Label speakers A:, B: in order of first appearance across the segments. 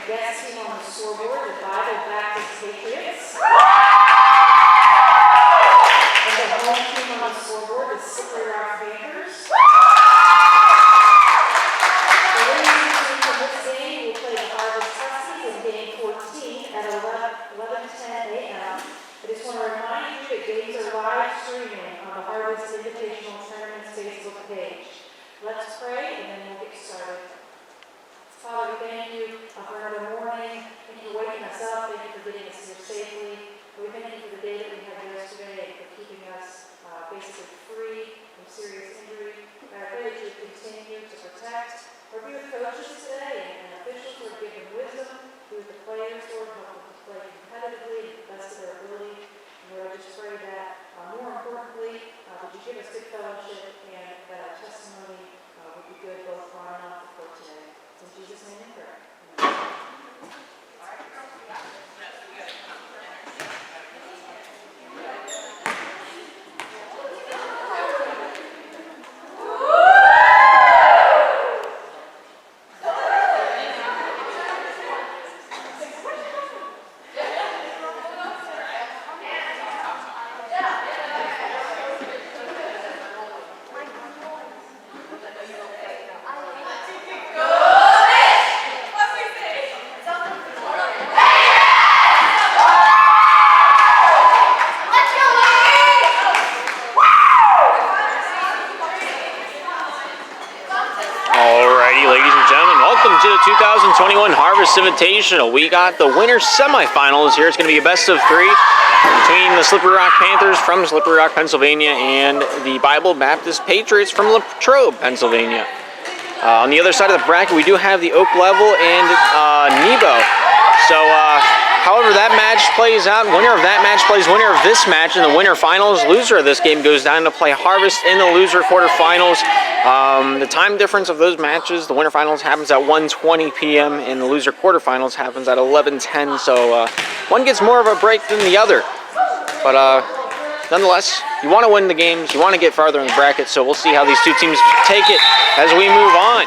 A: guest team on the scoreboard, the Bible Baptist Patriots. And the home team on the scoreboard, the Slippery Rock Panthers. The winning team from this game will play the Harvest Huskies in game 14 at 11:10 a.m. I just want to remind you that games are live streaming on the Harvest Invitational Tournament's Facebook page. Let's pray and then we'll get started. Father, we thank you for another morning. Thank you for waking us up. Thank you for getting us here safely. We thank you for the day that we had yesterday and for keeping us basically free from serious injury. I pray that you continue to protect or be with coaches today and officials who are given wisdom, be with the players, Lord, help them to play competitively and the best of their ability. And Lord, I just pray that more importantly, would you give us good fellowship and that our testimony would be good both on and off the court today. In Jesus' name we pray. Amen.
B: To the 2021 Harvest Invitational. We got the winner semifinals here. It's going to be a best of three between the Slippery Rock Panthers from Slippery Rock, Pennsylvania, and the Bible Baptist Patriots from Latrobe, Pennsylvania. On the other side of the bracket, we do have the Oak Level and Nebo. So, however that match plays out, winner of that match plays winner of this match in the winter finals. Loser of this game goes down to play Harvest in the loser quarterfinals. The time difference of those matches, the winter finals happens at 1:20 p.m. and the loser quarterfinals happens at 11:10. So one gets more of a break than the other. But nonetheless, you want to win the games, you want to get farther in the bracket. So we'll see how these two teams take it as we move on.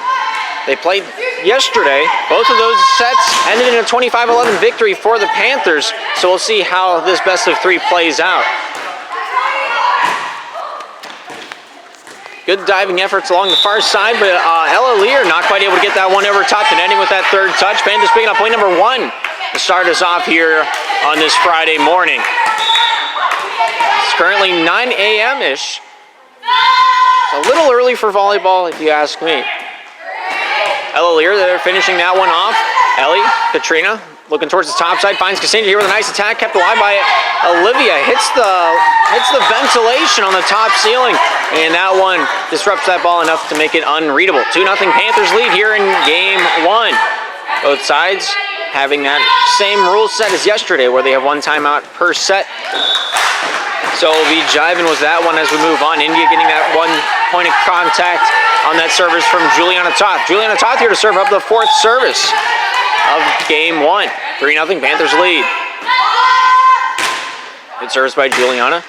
B: They played yesterday. Both of those sets ended in a 25-11 victory for the Panthers. So we'll see how this best of three plays out. Good diving efforts along the far side, but Ella Lear not quite able to get that one over top and ending with that third touch. Panthers picking up point number one to start us off here on this Friday morning. It's currently 9 a.m.-ish. It's a little early for volleyball, if you ask me. Ella Lear, they're finishing that one off. Ellie, Katrina, looking towards the top side, finds Cassandra here with a nice attack, kept alive by Olivia. Hits the ventilation on the top ceiling, and that one disrupts that ball enough to make it unreadable. 2-0 Panthers lead here in game one. Both sides having that same rule set as yesterday, where they have one timeout per set. So we'll be jiving with that one as we move on. India getting that 1 point of contact on that service from Juliana Toth. Juliana Toth here to serve up the fourth service of game one. 3-0 Panthers lead. Good service by Juliana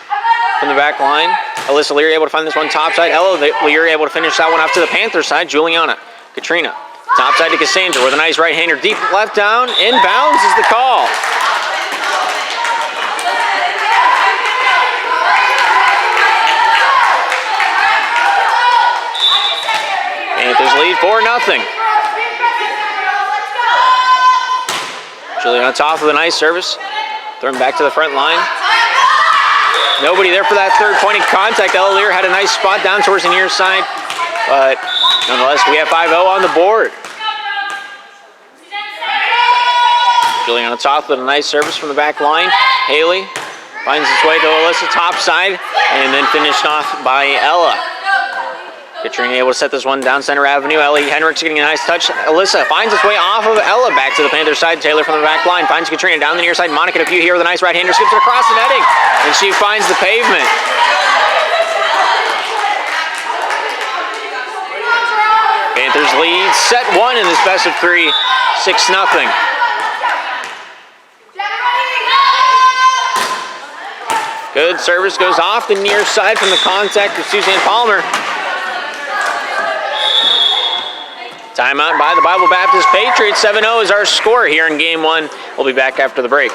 B: from the back line. Alyssa Leary able to find this one topside. Ella Leary able to finish that one off to the Panthers side. Juliana, Katrina, topside to Cassandra with a nice right-hander. Deep left down. Inbounds is the call. Panthers lead 4-0. Juliana Toth with a nice service. Thrown back to the front line. Nobody there for that third point of contact. Ella Lear had a nice spot down towards the near side. But nonetheless, we have 5-0 on the board. Juliana Toth with a nice service from the back line. Haley finds its way to Alyssa topside and then finished off by Ella. Katrina able to set this one down center avenue. Ellie Henricks getting a nice touch. Alyssa finds its way off of Ella back to the Panthers side. Taylor from the back line finds Katrina down the near side. Monica DePew here with a nice right-hander. Skips it across the netting. And she finds the pavement. Panthers lead set one in this best of three. 6-0. Good service goes off the near side from the contact of Suzanne Palmer. Timeout by the Bible Baptist Patriots. 7-0 is our score here in game one. We'll be back after the break.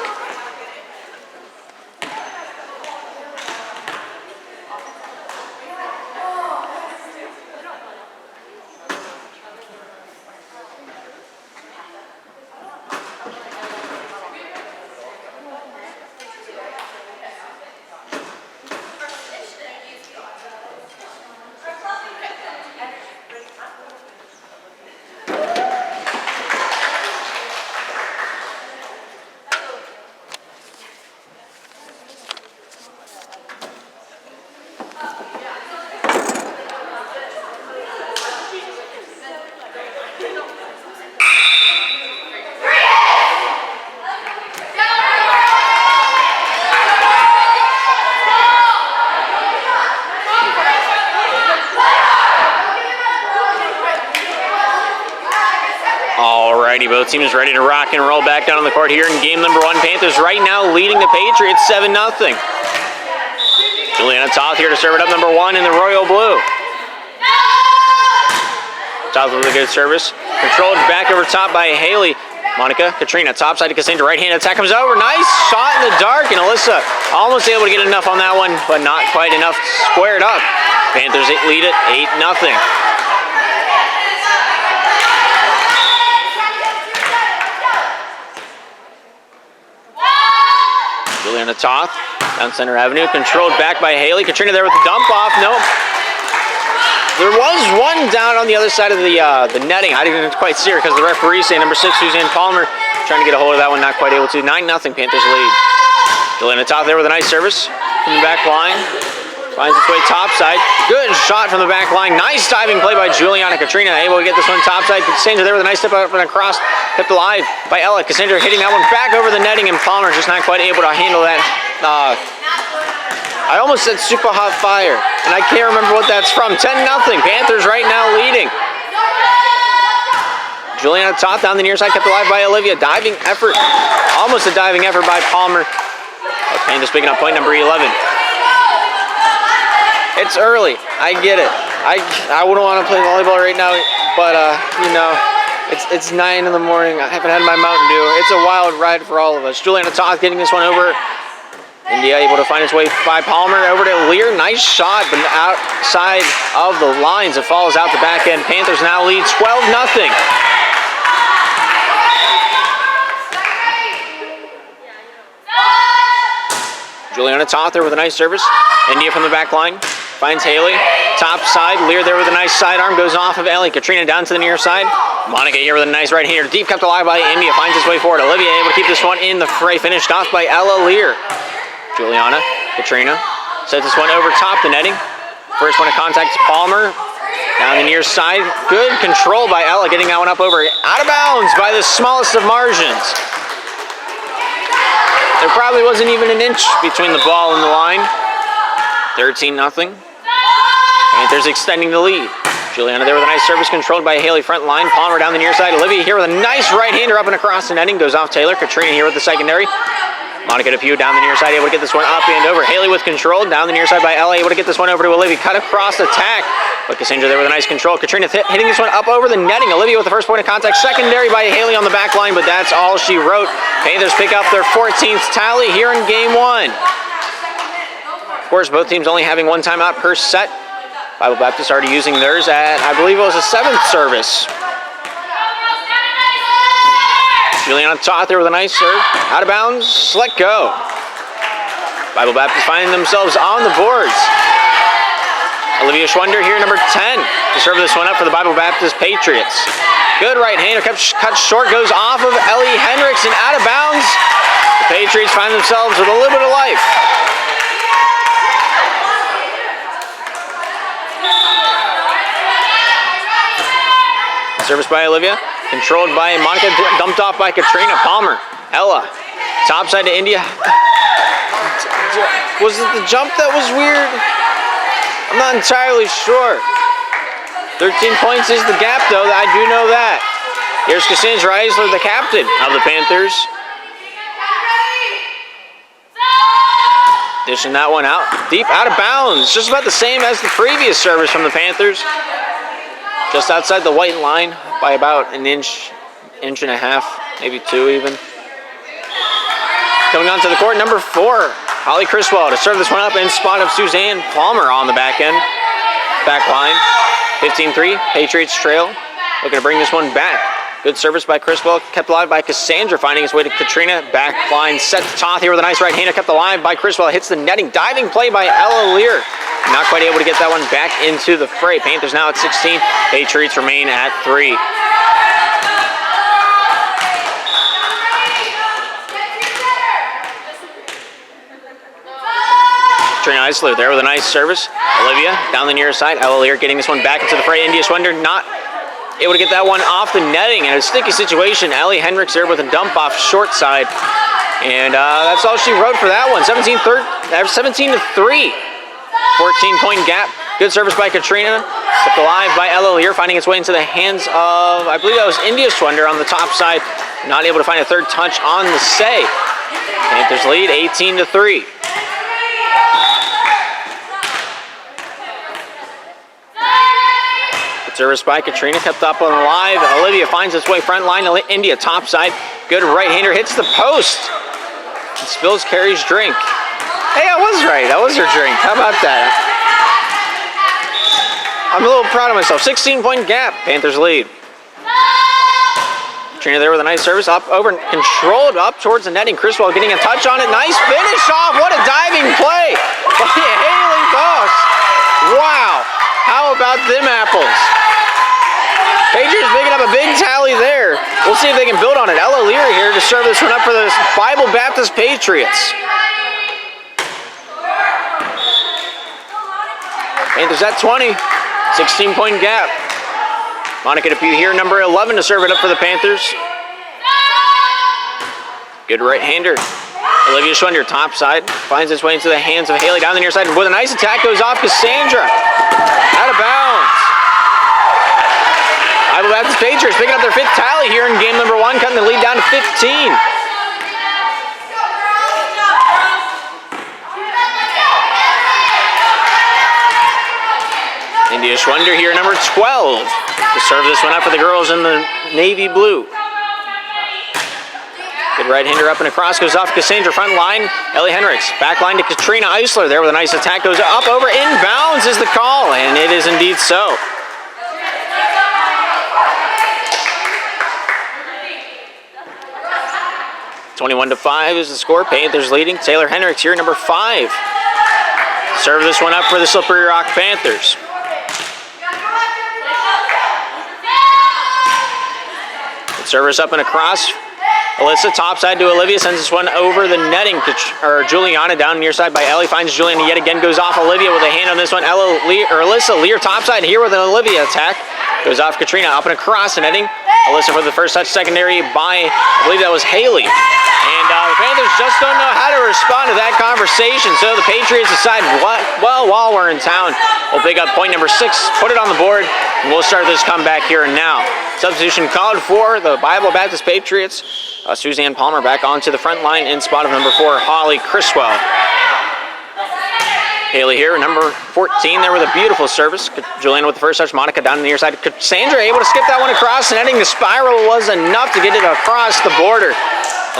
B: Alrighty, both teams ready to rock and roll back down on the court here in game number one. Panthers right now leading the Patriots 7-0. Juliana Toth here to serve it up, number one in the royal blue. Toth with a good service. Controlled back over top by Haley. Monica, Katrina, topside to Cassandra. Right-hand attack comes over. Nice shot in the dark, and Alyssa almost able to get enough on that one, but not quite enough to square it up. Panthers lead it 8-0. Juliana Toth down center avenue, controlled back by Haley. Katrina there with the dump off. Nope. There was one down on the other side of the netting. I didn't quite see her because the referee saying number 6, Suzanne Palmer, trying to get a hold of that one, not quite able to. 9-0 Panthers lead. Juliana Toth there with a nice service from the back line. Finds its way topside. Good shot from the back line. Nice diving play by Juliana. Katrina able to get this one topside. Cassandra there with a nice step up and across. Kept alive by Ella. Cassandra hitting that one back over the netting, and Palmer just not quite able to handle that. I almost said super hot fire, and I can't remember what that's from. 10-0. Panthers right now leading. Juliana Toth down the near side, kept alive by Olivia. Diving effort. Almost a diving effort by Palmer. Panthers picking up point number 11. It's early. I get it. I wouldn't want to play volleyball right now, but you know, it's 9 in the morning. I haven't had my Mountain Dew. It's a wild ride for all of us. Juliana Toth getting this one over. India able to find its way by Palmer over to Lear. Nice shot, but outside of the lines. It falls out the back end. Panthers now lead 12-0. Juliana Toth there with a nice service. India from the back line. Finds Haley. Top side. Lear there with a nice sidearm. Goes off of Ellie. Katrina down to the near side. Monica here with a nice right-hander. Deep kept alive by India. Finds its way forward. Olivia able to keep this one in the fray. Finished off by Ella Lear. Juliana. Katrina. Sets this one over top the netting. First one to contact is Palmer. Down the near side. Good control by Ella. Getting that one up over. Out of bounds by the smallest of margins. There probably wasn't even an inch between the ball and the line. 13-0. Panthers extending the lead. Juliana there with a nice service controlled by Haley front line. Palmer down the near side. Olivia here with a nice right-hander up and across the netting. Goes off Taylor. Katrina here with the secondary. Monica DePew down the near side, able to get this one up and over. Haley with control, down the near side by Ella, able to get this one over to Olivia. Cut across attack. But Cassandra there with a nice control. Katrina hitting this one up over the netting. Olivia with the first point of contact. Secondary by Haley on the back line, but that's all she wrote. Panthers pick up their 14th tally here in game one. Of course, both teams only having one timeout per set. Bible Baptist already using theirs at, I believe it was a 7th service. Juliana Toth there with a nice serve. Out of bounds, let go. Bible Baptist finding themselves on the boards. Olivia Schwender here, number 10, to serve this one up for the Bible Baptist Patriots. Good right hander, cut short, goes off of Ellie Hendricks and out of bounds. The Patriots find themselves with a little bit of life. Service by Olivia, controlled by Monica, dumped off by Katrina. Palmer, Ella, topside to India. Was it the jump that was weird? I'm not entirely sure. 13 points is the gap, though. I do know that. Here's Cassandra Eisler, the captain of the Panthers. Dishing that one out. Deep out of bounds. Just about the same as the previous service from the Panthers. just outside the white line by about an inch and a half, maybe 2 even. Coming onto the court, number 4, Holly Criswell to serve this one up in spot of Suzanne Palmer on the back end. Back line, 15-3, Patriots trail. Looking to bring this one back. Good service by Criswell, kept alive by Cassandra, finding his way to Katrina. Back line set to Toth here with a nice right hander, kept alive by Criswell. Hits the netting, diving play by Ella Lear. Not quite able to get that one back into the fray. Panthers now at 16, Patriots remain at 3. Katrina Eisler there with a nice service. Olivia down the near side. Ella Lear getting this one back into the fray. India Schwender not able to get that one off the netting. In a sticky situation, Ellie Hendricks there with a dump off short side. And that's all she wrote for that one. 17-3, 14-point gap. Good service by Katrina. Kept alive by Ella Lear, finding its way into the hands of, I believe that was India Schwender on the top side. Not able to find a third touch on the say. Panthers lead 18-3. Service by Katrina, kept up on alive. Olivia finds its way front line. India top side. Good right hander, hits the post. And spills Carrie's drink. Hey, I was right. That was her drink. How about that? I'm a little proud of myself. 16-point gap. Panthers lead. Katrina there with a nice service. Up over, controlled up towards the netting. Criswell getting a touch on it. Nice finish off. What a diving play by Haley Boss. Wow. How about them apples? Patriots picking up a big tally there. We'll see if they can build on it. Ella Lear here to serve this one up for the Bible Baptist Patriots. Panthers at 20. 16-point gap. Monica Depew here, number 11, to serve it up for the Panthers. Good right-hander. Olivia Schwender, top side, finds its way into the hands of Haley down the near side. With a nice attack, goes off Cassandra. Out of bounds. Bible Baptist Patriots picking up their 5th tally here in game number 1, cutting the lead down to 15. India Schwender here, number 12, to serve this one up for the girls in the navy blue. Good right-hander up and across, goes off Cassandra, front line, Ellie Hendricks. Back line to Katrina Eisler there with a nice attack, goes up, over, inbounds is the call, and it is indeed so. (21-5) is the score. Panthers leading. Taylor Hendricks here, number 5. Serve this one up for the Slippery Rock Panthers. Service up and across. Alyssa topside to Olivia, sends this one over the netting to Juliana down near side by Ellie. Finds Juliana yet again, goes off Olivia with a hand on this one. Alyssa Lear topside here with an Olivia attack. Goes off Katrina, up and across the netting. Alyssa for the first touch, secondary by, I believe that was Haley. And the Panthers just don't know how to respond to that conversation. So the Patriots decide, well, while we're in town, we'll pick up point number 6, put it on the board, and we'll start this comeback here and now. Substitution called for the Bible Baptist Patriots. Suzanne Palmer back onto the front line in spot of number 4, Holly Criswell. Haley here, number 14 there with a beautiful service. Juliana with the first touch, Monica down the near side. Cassandra able to skip that one across the netting. The spiral was enough to get it across the border.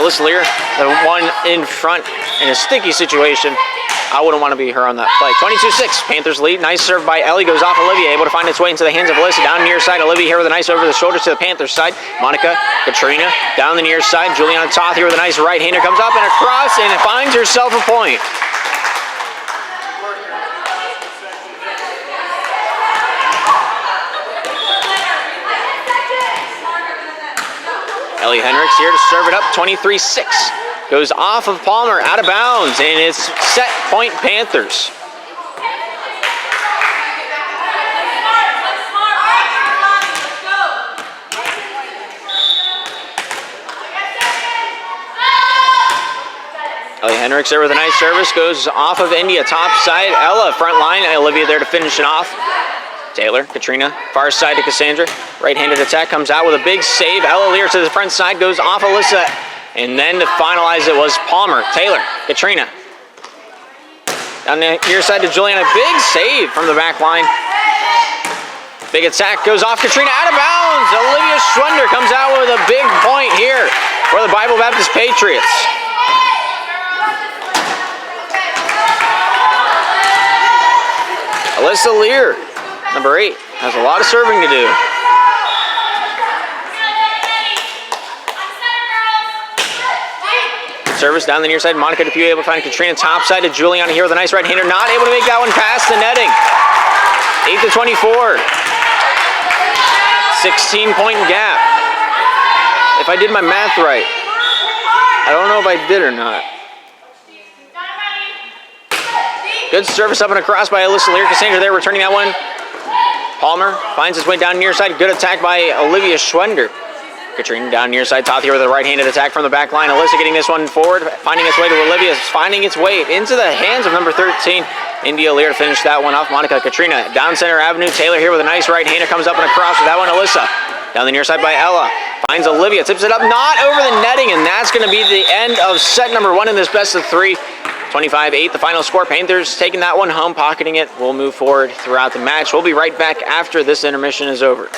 B: Alyssa Lear, the one in front in a sticky situation. I wouldn't want to be her on that play. 22-6, Panthers lead. Nice serve by Ellie, goes off Olivia, able to find its way into the hands of Alyssa. Down near side, Olivia here with a nice over the shoulders to the Panthers side. Monica, Katrina, down the near side. Juliana Toth here with a nice right-hander, comes up and across and finds herself a point. Ellie Hendricks here to serve it up, 23-6. Goes off of Palmer, out of bounds, and it's set point Panthers. Ellie Hendricks there with a nice service, goes off of India, top side. Ella, front line, Olivia there to finish it off. Taylor, Katrina, far side to Cassandra. Right-handed attack comes out with a big save. Ella Lear to the front side, goes off Alyssa. And then to finalize it was Palmer. Taylor, Katrina. Down the near side to Juliana. Big save from the back line. Big attack goes off Katrina, out of bounds. Olivia Schwender comes out with a big point here for the Bible Baptist Patriots. Alyssa Lear, number 8, has a lot of serving to do. Service down the near side. Monica Depew able to find Katrina topside to Juliana here with a nice right-hander. Not able to make that one past the netting. 8-24. 16-point gap. If I did my math right. I don't know if I did or not. Good service up and across by Alyssa Lear. Cassandra there returning that one. Palmer finds his way down near side. Good attack by Olivia Schwender. Katrina down near side. Toth here with a right-handed attack from the back line. Alyssa getting this one forward. Finding its way to Olivia. Finding its way into the hands of number 13. India Lear to finish that one off. Monica Katrina down center avenue. Taylor here with a nice right-hander. Comes up and across with that one. Alyssa down the near side by Ella. Finds Olivia. Tips it up. Not over the netting. And that's going to be the end of set number 1 in this best of 3. 25-8, the final score. Panthers taking that one home, pocketing it. We'll move forward throughout the match. We'll be right back after this intermission is over.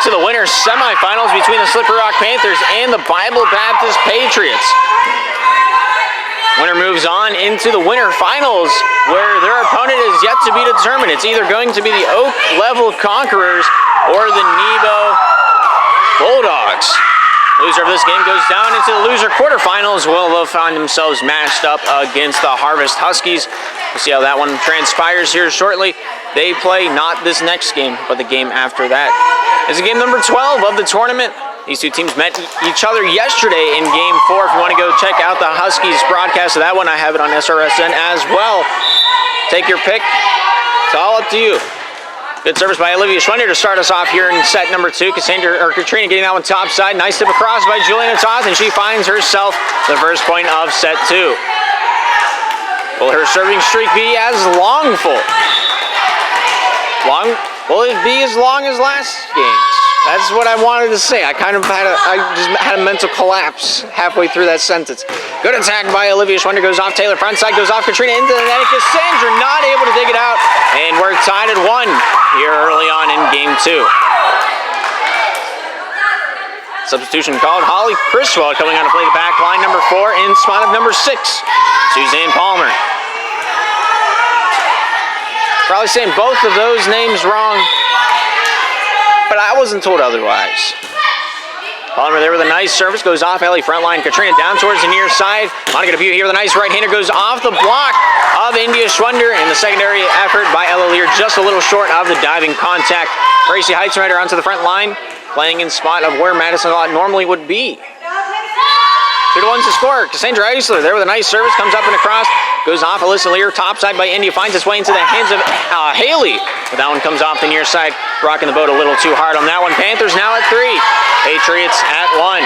B: To the winner's semifinals between the Slippery Rock Panthers and the Bible Baptist Patriots. Winner moves on into the winter finals where their opponent is yet to be determined. It's either going to be the Oak Level Conquerors or the Nebo Bulldogs. Loser of this game goes down into the loser quarterfinals. Well, they'll find themselves matched up against the Harvest Huskies. We'll see how that one transpires here shortly. They play not this next game, but the game after that. It's game number 12 of the tournament. These two teams met each other yesterday in game 4. If you want to go check out the Huskies broadcast of that one, I have it on SRSN as well. Take your pick. It's all up to you. Good service by Olivia Schwender to start us off here in set number 2. Katrina getting that one topside. Nice tip across by Juliana Toth, and she finds herself the first point of set 2. Will her serving streak be as longful? Will it be as long as last game's? That's what I wanted to say. I just had a mental collapse halfway through that sentence. Good attack by Olivia Schwender, goes off Taylor. Front side goes off Katrina into the net. Cassandra not able to dig it out. And we're tied at 1 here early on in game 2. Substitution called. Holly Criswell coming on to play the back line, number 4, in spot of number 6, Suzanne Palmer. Probably saying both of those names wrong, but I wasn't told otherwise. Palmer there with a nice service, goes off Ellie front line. Katrina down towards the near side. Monica DePue here with a nice right-hander, goes off the block of India Schwender, and the secondary effort by Ella Lear just a little short of the diving contact. Gracie Heitzrider onto the front line, playing in spot of where Madison Lott normally would be. 2-1's the score. Cassandra Eisler there with a nice service, comes up and across, goes off Alyssa Lear, topside by India, finds its way into the hands of Haley. But that one comes off the near side, rocking the boat a little too hard on that one. Panthers now at 3, Patriots at 1.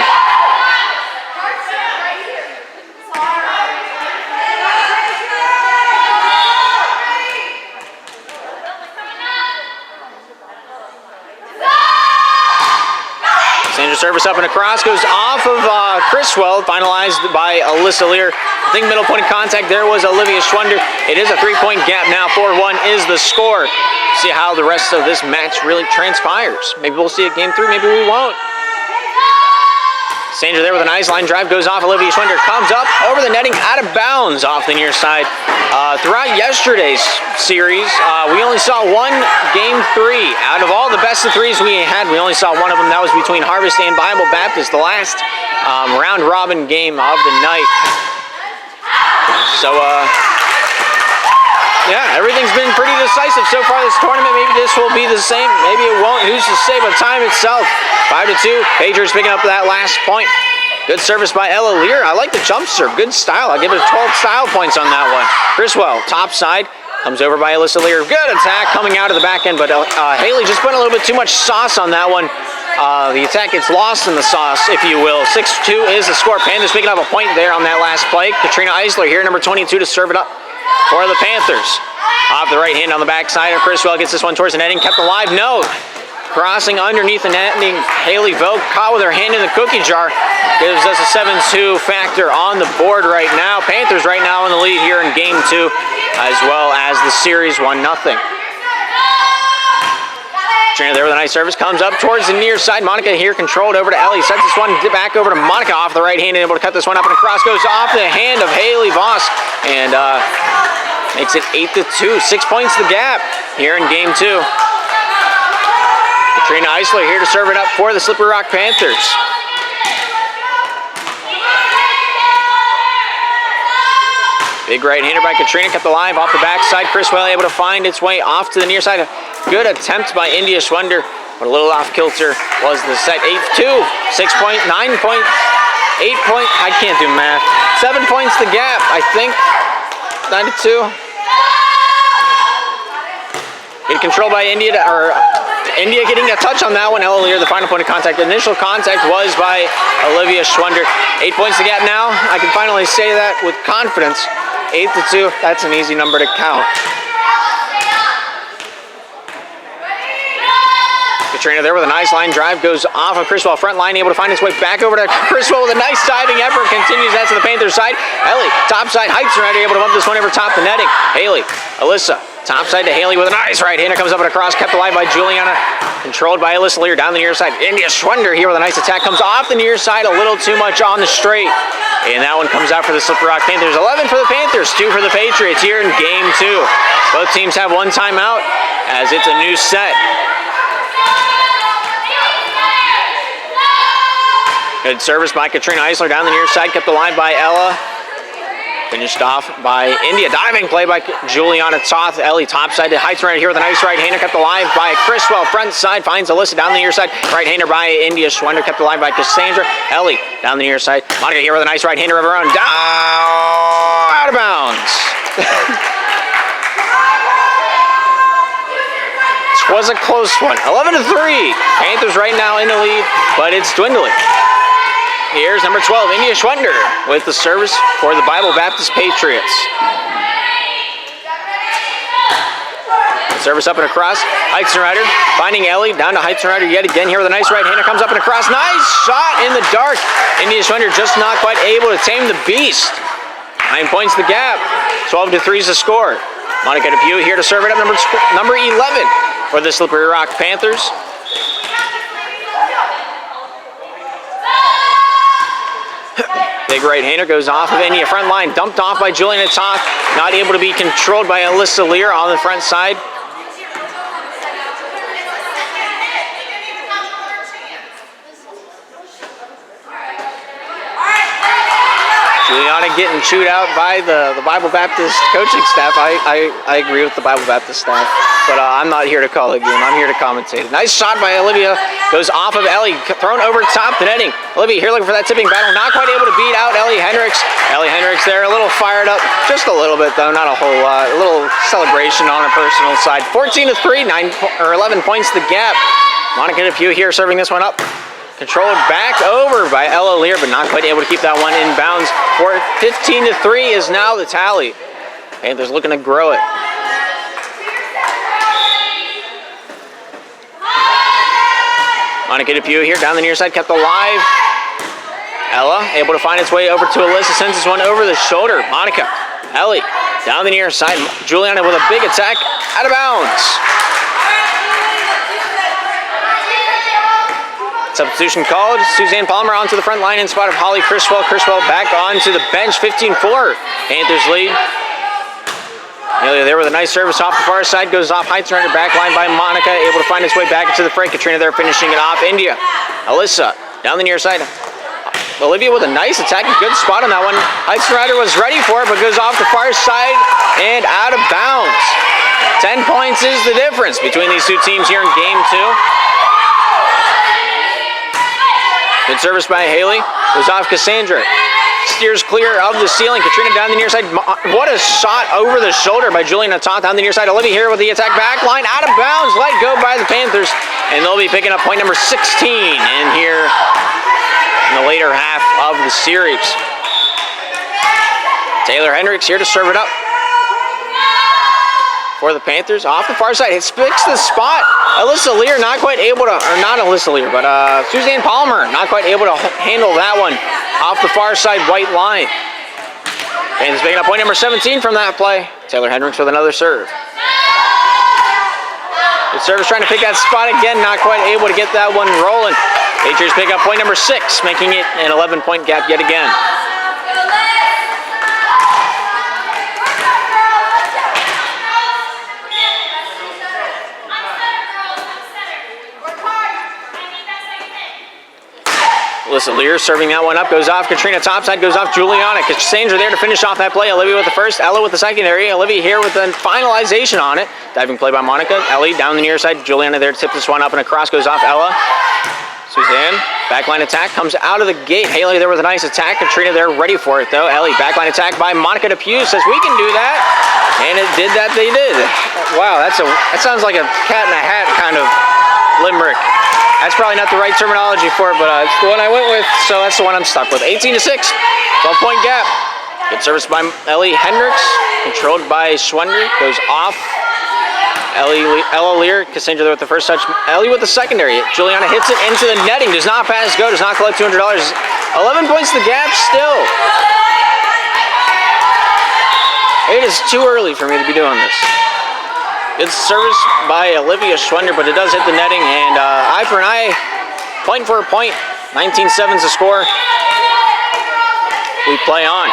B: Sandra service up and across, goes off of Criswell, finalized by Alyssa Lear. I think middle point of contact there was Olivia Schwender. It is a 3-point gap now. 4-1 is the score. See how the rest of this match really transpires. Maybe we'll see it game 3, maybe we won't. Sandra there with a nice line drive, goes off Olivia Schwender, comes up over the netting, out of bounds off the near side. Throughout yesterday's series, we only saw one game 3. Out of all the best of 3s we had, we only saw one of them. That was between Harvest and Bible Baptist, the last round robin game of the night. So, yeah, everything's been pretty decisive so far this tournament. Maybe this will be the same. Maybe it won't. Who's to say? But time itself, 5-2. Patriots picking up that last point. Good service by Ella Lear. I like the jump serve. Good style. I'll give it 12 style points on that one. Criswell, top side. Comes over by Alyssa Lear. Good attack coming out of the back end, but Haley just put a little bit too much sauce on that one. The attack gets lost in the sauce, if you will. 6-2 is the score. Panthers picking up a point there on that last play. Katrina Eisler here, number 22, to serve it up for the Panthers. Off the right hand on the backside of Criswell, gets this one towards the netting, kept alive. No. Crossing underneath the netting, Haley Vogt caught with her hand in the cookie jar. Gives us a 7-2 factor on the board right now. Panthers right now in the lead here in game 2, as well as the series 1-0. Trainer there with a nice service, comes up towards the near side. Monica here controlled over to Ellie, sets this one back over to Monica off the right hand, and able to cut this one up and across, goes off the hand of Haley Voss, and makes it 8-2. 6 points the gap here in game 2. Katrina Eisler here to serve it up for the Slippery Rock Panthers. Big right-hander by Katrina, kept alive off the backside. Criswell able to find its way off to the near side. Good attempt by India Schwender, but a little off kilter was the set. 8-2, 6 point, 9 point, 8 point, I can't do math. 7 points the gap, I think. 9-2. Good control by India, India getting a touch on that one. Ella Lear, the final point of contact. The initial contact was by Olivia Schwender. 8 points to gap now. I can finally say that with confidence. 8-2, that's an easy number to count. Katrina there with a nice line drive, goes off of Criswell front line, able to find its way back over to Criswell with a nice diving effort, continues that to the Panthers side. Ellie, top side, Heitzrider able to bump this one over top the netting. Haley, Alyssa, top side to Haley with a nice right hander, comes up and across, kept alive by Juliana, controlled by Alyssa Lear down the near side. India Schwender here with a nice attack, comes off the near side, a little too much on the straight. And that one comes out for the Slippery Rock Panthers. 11 for the Panthers, 2 for the Patriots here in game 2. Both teams have one timeout as it's a new set. Good service by Katrina Eisler down the near side, kept alive by Ella. Finished off by India. Diving play by Juliana Toth. Ellie topside to Heitzrider here with a nice right hander, kept alive by Criswell. Front side finds Alyssa down the near side. Right hander by India Schwender, kept alive by Cassandra. Ellie down the near side. Monica here with a nice right hander of her own. Down, out of bounds. This was a close one. 11-3. Panthers right now in the lead, but it's dwindling. Here's number 12, India Schwender, with the service for the Bible Baptist Patriots. Service up and across. Heitzrider finding Ellie, down to Heitzrider yet again here with a nice right hander, comes up and across. Nice shot in the dark. India Schwender just not quite able to tame the beast. 9 points the gap. 12-3 is the score. Monica DePue here to serve it up, number 11 for the Slippery Rock Panthers. Big right hander goes off of India front line, dumped off by Juliana Toth, not able to be controlled by Alyssa Lear on the front side. Juliana getting chewed out by the Bible Baptist coaching staff. I agree with the Bible Baptist staff, but I'm not here to call the game. I'm here to commentate. Nice shot by Olivia. Goes off of Ellie. Thrown over top the netting. Olivia here looking for that tipping battle. Not quite able to beat out Ellie Hendricks. Ellie Hendricks there, a little fired up. Just a little bit, though. Not a whole lot. A little celebration on her personal side. 14-3, 11 points the gap. Monica DePew here serving this one up. Controlled back over by Ella Lear, but not quite able to keep that one in bounds. 15-3 is now the tally. Panthers looking to grow it. Monica DePew here down the near side, kept alive. Ella able to find its way over to Alyssa, sends this one over the shoulder. Monica, Ellie down the near side. Juliana with a big attack, out of bounds. Substitution called. Suzanne Palmer onto the front line in spot of Holly Criswell. Criswell back onto the bench. 15-4. Panthers lead. Amelia there with a nice service off the far side. Goes off high turner back line by Monica. Able to find its way back into the fray. Katrina there finishing it off. India. Alyssa down the near side. Olivia with a nice attack. A good spot on that one. Heights Rider was ready for it, but goes off the far side and out of bounds. 10 points is the difference between these two teams here in game 2. Good service by Haley. Goes off Cassandra. Steers clear of the ceiling. Katrina down the near side. What a shot over the shoulder by Juliana Toth down the near side. Olivia here with the attack back line. Out of bounds. Let go by the Panthers. And they'll be picking up point number 16 in here in the later half of the series. Taylor Hendricks here to serve it up for the Panthers. Off the far side. It picks the spot. Alyssa Lear not quite able to, or not Alyssa Lear, but Suzanne Palmer not quite able to handle that one off the far side white line. Panthers picking up point number 17 from that play. Taylor Hendricks with another serve. Good service trying to pick that spot again, not quite able to get that one rolling. Patriots pick up point number 6, making it an 11-point gap yet again. Alyssa Lear serving that one up, goes off Katrina topside, goes off Juliana. Cassandra there to finish off that play. Olivia with the first, Ella with the secondary. Olivia here with the finalization on it. Diving play by Monica. Ellie down the near side. Juliana there to tip this one up and across, goes off Ella. Suzanne, backline attack, comes out of the gate. Haley there with a nice attack. Katrina there ready for it though. Ellie, backline attack by Monica DePew, says we can do that. And it did that, they did. Wow, that sounds like a cat in a hat kind of limerick. That's probably not the right terminology for it, but it's the one I went with, so that's the one I'm stuck with. 18-6, 12-point gap. Good service by Ellie Hendricks, controlled by Schwender, goes off. Ella Lear, Cassandra there with the first touch. Ellie with the secondary. Juliana hits it into the netting, does not pass go, does not collect $200. 11 points the gap still. It is too early for me to be doing this. Good service by Olivia Schwender, but it does hit the netting, and eye for an eye, point for a point. 19-7 is the score. We play on.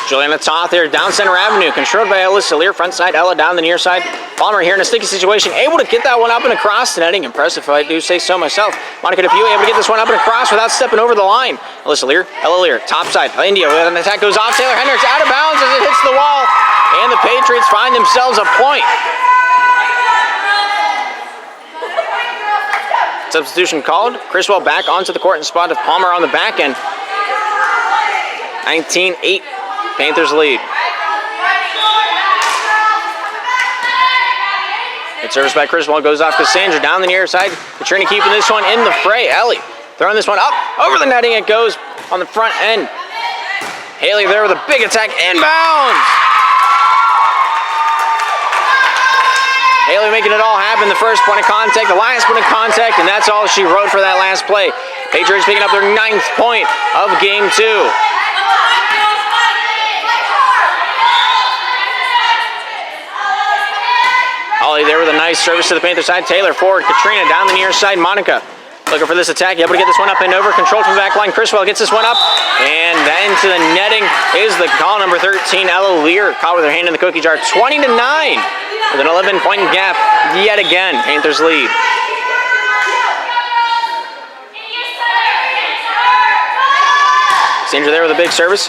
B: Juliana Toth there down center avenue, controlled by Alyssa Lear. Front side, Ella down the near side. Palmer here in a sticky situation, able to get that one up and across the netting. Impressive, if I do say so myself. Monica DePew able to get this one up and across without stepping over the line. Alyssa Lear, Ella Lear, top side. India with an attack goes off. Taylor Hendricks out of bounds as it hits the wall. And the Patriots find themselves a point. Substitution called. Criswell back onto the court in spot of Palmer on the back end. 19-8, Panthers lead. Good service by Criswell, goes off Cassandra down the near side. Katrina keeping this one in the fray. Ellie throwing this one up over the netting. It goes on the front end. Haley there with a big attack, inbounds. Haley making it all happen. The first point of contact, the last point of contact, and that's all she wrote for that last play. Patriots picking up their 9th point of game 2. Holly there with a nice service to the Panther side. Taylor forward, Katrina down the near side. Monica looking for this attack, able to get this one up and over. Control from the back line. Criswell gets this one up, and then to the netting is the call, number 13, Ella Lear. Caught with her hand in the cookie jar. 20-9 with an 11-point gap yet again. Panthers lead. Cassandra there with a big service.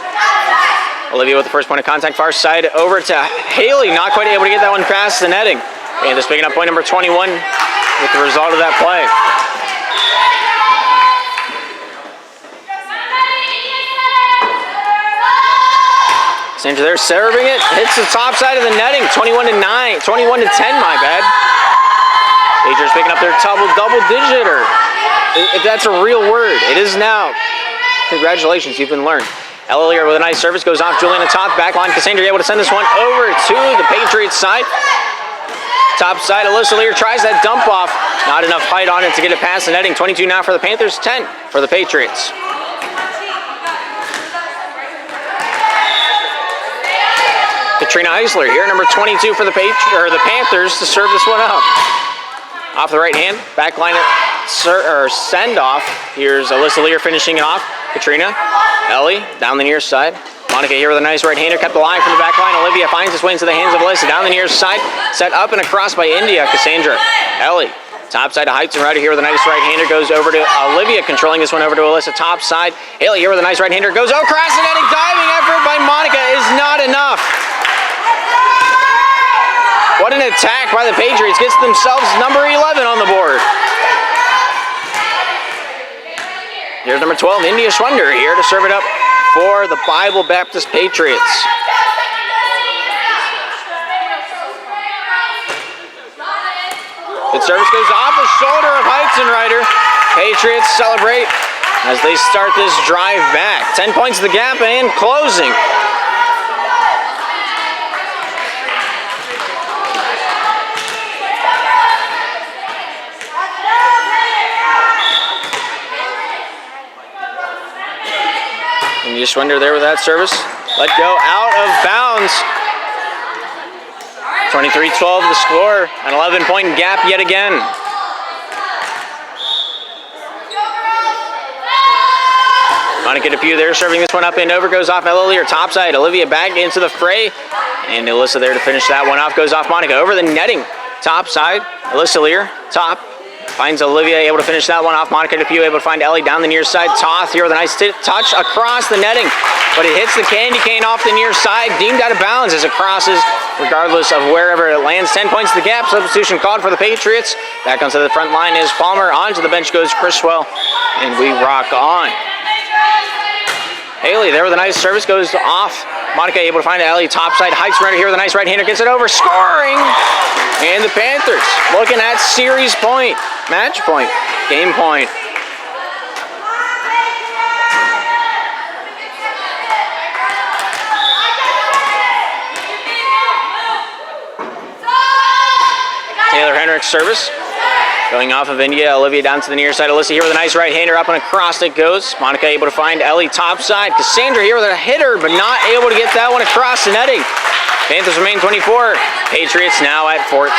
B: Olivia with the first point of contact, far side over to Haley, not quite able to get that one past the netting. Panthers picking up point number 21 with the result of that play. Cassandra there serving it, hits the top side of the netting, 21 to 10, my bad. Patriots picking up their double digit, or if that's a real word, it is now. Congratulations, you've been learned. Ella Lear with a nice service, goes off Julian at top, back line. Cassandra able to send this one over to the Patriots side. Top side, Alyssa Lear tries that dump off. Not enough height on it to get it past the netting. 22 now for the Panthers, 10 for the Patriots. Katrina Eisler here, number 22 for the Panthers to serve this one up. Off the right hand, back line send off. Here's Alyssa Lear finishing it off. Katrina, Ellie down the near side. Monica here with a nice right-hander, kept alive from the back line. Olivia finds his way into the hands of Alyssa. Down the near side, set up and across by India. Cassandra, Ellie, top side to Heights and Ryder here with a nice right-hander. Goes over to Olivia, controlling this one over to Alyssa. Top side, Haley here with a nice right-hander. Goes across the netting, diving effort by Monica is not enough. What an attack by the Patriots. Gets themselves number 11 on the board. Here's number 12, India Schwender here to serve it up for the Bible Baptist Patriots. Good service goes off the shoulder of Heightenreiter. Patriots celebrate as they start this drive back. 10 points to the gap and closing. India Schwender there with that service. Let go out of bounds. 23-12 the score. An 11-point gap yet again. Monica Depew there serving this one up and over. Goes off Ella Lear topside. Olivia back into the fray. And Alyssa there to finish that one off. Goes off Monica over the netting. Topside. Alyssa Lear top. Finds Olivia able to finish that one off. Monica Depew able to find Ellie down the near side. Toth here with a nice touch across the netting. But it hits the candy cane off the near side. Deemed out of bounds as it crosses regardless of wherever it lands. 10 points to the gap. Substitution called for the Patriots. Back onto the front line is Palmer. Onto the bench goes Criswell. And we rock on. Haley there with a nice service, goes off. Monica able to find Ellie topside. Heights runner here with a nice right-hander, gets it over, scoring! And the Panthers looking at series point, match point, game point. Taylor Henrik's service. Going off of India, Olivia down to the near side. Alyssa here with a nice right-hander, up and across it goes. Monica able to find Ellie topside. Cassandra here with a hitter, but not able to get that one across the netting. Panthers remain 24. Patriots now at 14.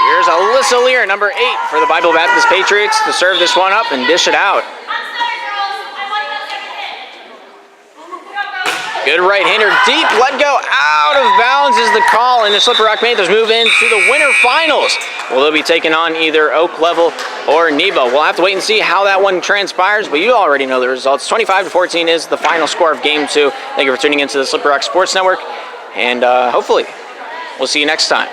B: Here's Alyssa Lear, number 8 for the Bible Baptist Patriots to serve this one up and dish it out. Good right-hander, deep, let go, out of bounds is the call, and the Slippery Rock Panthers move into the winter finals. Well, they'll be taking on either Oak Level or Nebo. We'll have to wait and see how that one transpires, but you already know the results. 25-14 is the final score of Game 2. Thank you for tuning into the Slippery Rock Sports Network, and hopefully we'll see you next time.